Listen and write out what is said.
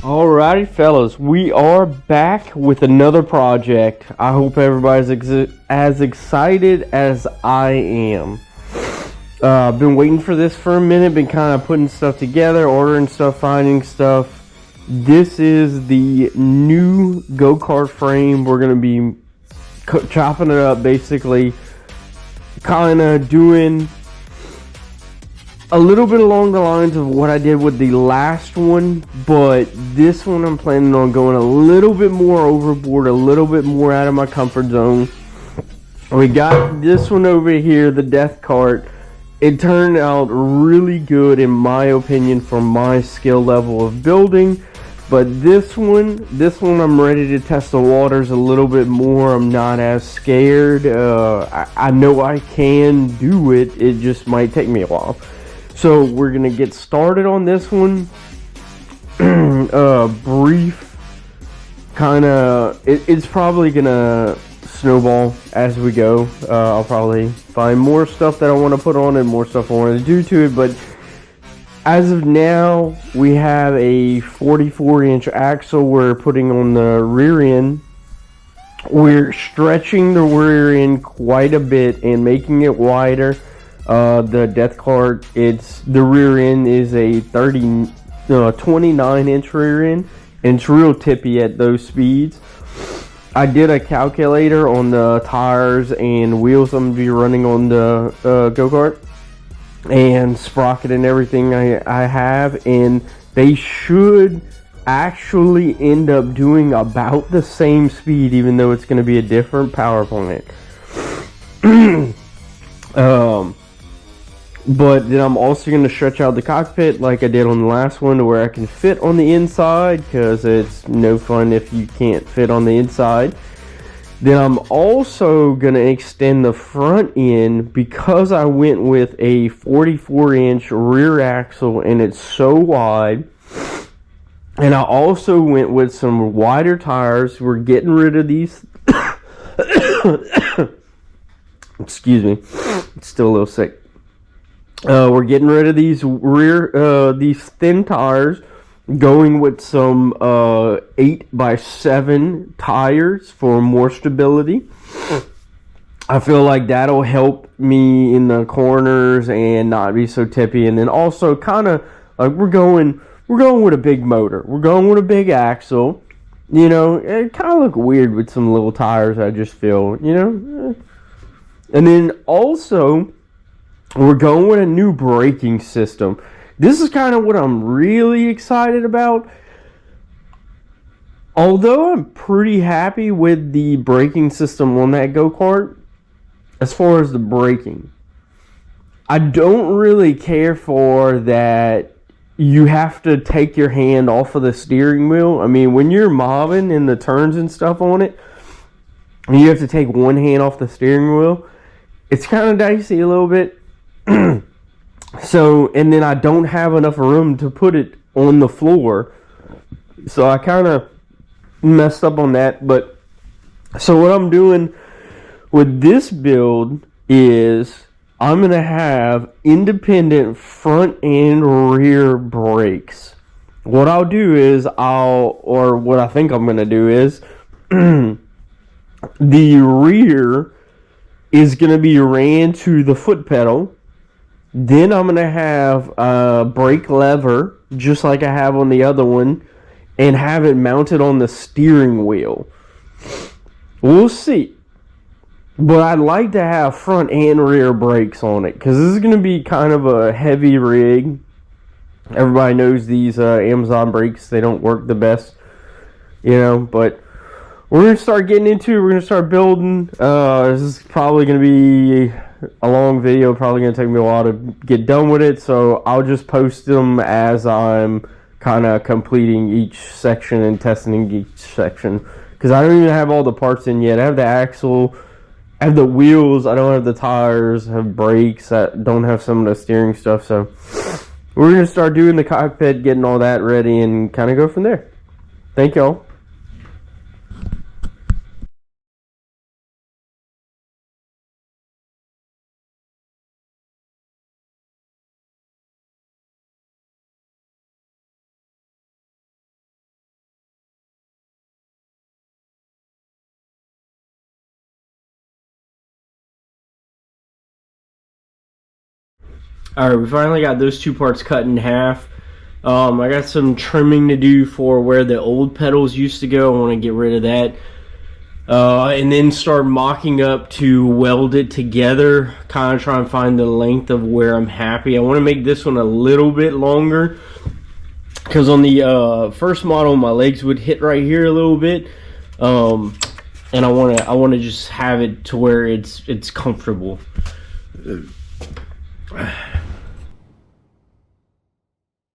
Alrighty, fellas, we are back with another project. I hope everybody's as excited as I am. I've been waiting for this for a minute, been kind of putting stuff together, ordering stuff, finding stuff. This is the new go-kart frame. We're going to be chopping it up, basically, kind of doing a little bit along the lines of what I did with the last one, but this one I'm planning on going a little bit more overboard, a little bit more out of my comfort zone. We got this one over here, the death cart. It turned out really good in my opinion for my skill level of building, but this one I'm ready to test the waters a little bit more. I'm not as scared. I know I can do it, it just might take me a while. So we're gonna get started on this one. Brief, it's probably gonna snowball as we go. I'll probably find more stuff that I want to put on and more stuff I want to do to it. But as of now, we have a 44-inch axle we're putting on the rear end. We're stretching the rear end quite a bit and making it wider. The death cart, the rear end is a 29-inch rear end, and it's real tippy at those speeds. I did a calculator on the tires and wheels I'm gonna be running on the go-kart, and sprocket and everything I have, and they should actually end up doing about the same speed, even though it's going to be a different power plant. But then I'm also going to stretch out the cockpit like I did on the last one, to where I can fit on the inside, because it's no fun if you can't fit on the inside. Then I'm also going to extend the front end, because I went with a 44-inch rear axle and it's so wide. And I also went with some wider tires. We're getting rid of these. Excuse me, it's still a little sick. We're getting rid of these these thin tires, going with some 8x7 tires for more stability. I feel like that'll help me in the corners and not be so tippy. And then also kind of like we're going with a big motor. We're going with a big axle. You know, it kind of look weird with some little tires, I just feel, you know. And then also, we're going with a new braking system. This is kind of what I'm really excited about. Although I'm pretty happy with the braking system on that go-kart, as far as the braking, I don't really care for that you have to take your hand off of the steering wheel. I mean, when you're mobbing in the turns and stuff on it, and you have to take one hand off the steering wheel, it's kind of dicey a little bit. So, and then I don't have enough room to put it on the floor, so I kind of messed up on that. But so what I'm doing with this build is I'm gonna have independent front and rear brakes. What I'll do is what I think I'm gonna do is the rear is gonna be ran to the foot pedal. Then I'm going to have a brake lever, just like I have on the other one, and have it mounted on the steering wheel. We'll see. But I'd like to have front and rear brakes on it, because this is going to be kind of a heavy rig. Everybody knows these Amazon brakes, they don't work the best, you know, but we're going to start getting into it. We're going to start building. This is probably going to be a long video, probably going to take me a while to get done with it, so I'll just post them as I'm kind of completing each section and testing each section, because I don't even have all the parts in yet. I have the axle, I have the wheels, I don't have the tires, I have brakes, I don't have some of the steering stuff. So we're going to start doing the cockpit, getting all that ready, and kind of go from there. Thank y'all. All right, we finally got those two parts cut in half. I got some trimming to do for where the old pedals used to go. I want to get rid of that. And then start mocking up to weld it together. Kind of try and find the length of where I'm happy. I want to make this one a little bit longer, because on the first model, my legs would hit right here a little bit. And I want to just have it to where it's comfortable.